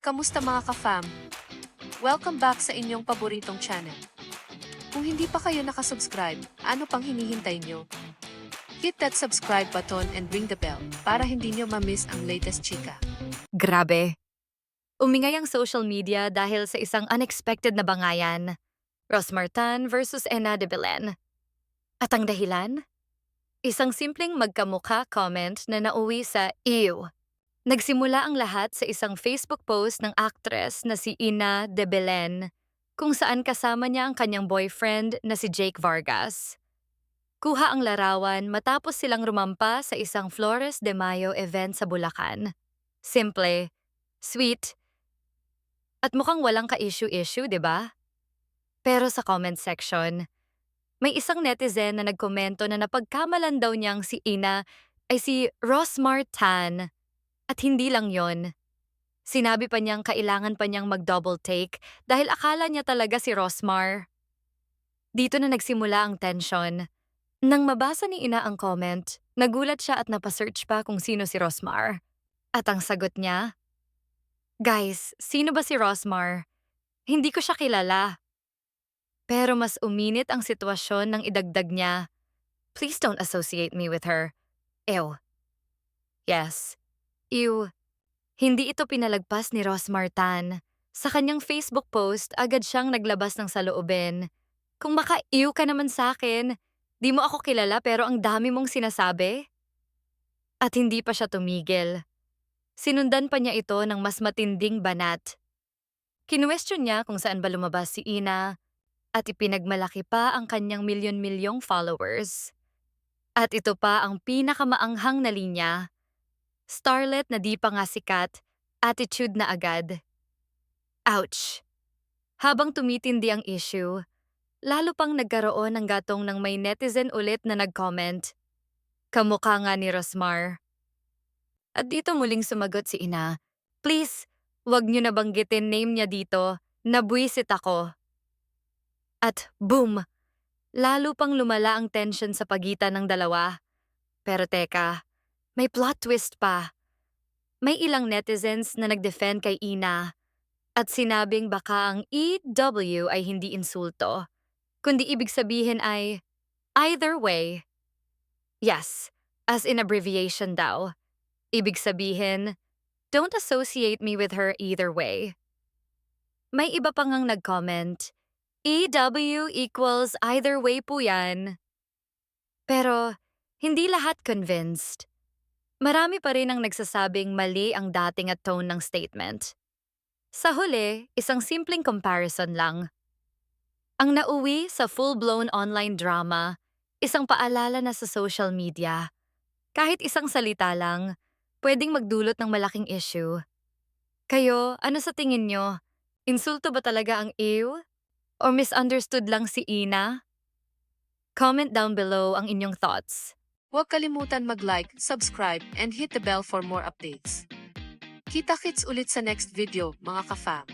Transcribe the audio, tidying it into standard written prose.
Kamusta mga ka-fam? Welcome back sa inyong paboritong channel. Kung hindi pa kayo nakasubscribe, ano pang hinihintay nyo? Hit that subscribe button and ring the bell para hindi nyo ma-miss ang latest chika. Grabe. Umingay ang social media dahil sa isang unexpected na bangayan. Rosmar Tan versus Ena de Belen. At ang dahilan? Isang simpleng magkamukha comment na nauwi sa ew. Nagsimula ang lahat sa isang Facebook post ng actress na si Ina de Belen, kung saan kasama niya ang kanyang boyfriend na si Jake Vargas. Kuha ang larawan matapos silang rumampa sa isang Flores de Mayo event sa Bulacan. Simple, sweet, at mukhang walang ka-issue-issue, di ba? Pero sa comment section, may isang netizen na nagkomento na napagkamalan daw niyang si Ina ay si Rosmar Tan. At hindi lang yon. Sinabi pa niyang kailangan pa niyang mag-double take dahil akala niya talaga si Rosmar. Dito na nagsimula ang tension. Nang mabasa ni Ina ang comment, nagulat siya at napasearch pa kung sino si Rosmar. At ang sagot niya, "Guys, sino ba si Rosmar? Hindi ko siya kilala." Pero mas uminit ang sitwasyon nang idagdag niya, "Please don't associate me with her. Ew." Yes, ew. Hindi ito pinalagpas ni Rosmar Tan. Sa kanyang Facebook post, agad siyang naglabas ng saloobin. "Kung maka-ew ka naman sa akin, di mo ako kilala pero ang dami mong sinasabi." At hindi pa siya tumigil. Sinundan pa niya ito ng mas matinding banat. Kinuwestiyon niya kung saan ba lumabas si Ina at ipinagmalaki pa ang kanyang milyon-milyong followers. At ito pa ang pinakamaanghang na linya. Starlet na di pa nga sikat, attitude na agad. Ouch! Habang tumitindi ang issue, lalo pang nagkaroon ng gatong ng may netizen ulit na nag-comment, "Kamukha nga ni Rosmar." At dito muling sumagot si Ina, "Please, wag niyo na banggitin name niya dito, nabwisit ako." At boom! Lalo pang lumala ang tension sa pagitan ng dalawa. Pero teka, may plot twist pa. May ilang netizens na nag-defend kay Ina at sinabing baka ang EW ay hindi insulto, kundi ibig sabihin ay either way. Yes, as in abbreviation daw. Ibig sabihin, don't associate me with her either way. May iba pa ngang nag-comment, EW equals either way po yan. Pero hindi lahat convinced. Marami pa rin ang nagsasabing mali ang dating at tone ng statement. Sa huli, isang simpleng comparison lang. Ang nauwi sa full-blown online drama, isang paalala na sa social media. Kahit isang salita lang, pwedeng magdulot ng malaking issue. Kayo, ano sa tingin nyo? Insulto ba talaga ang ew? Or misunderstood lang si Ina? Comment down below ang inyong thoughts. Huwag kalimutan mag-like, subscribe, and hit the bell for more updates. Kita-kits ulit sa next video, mga ka-fam.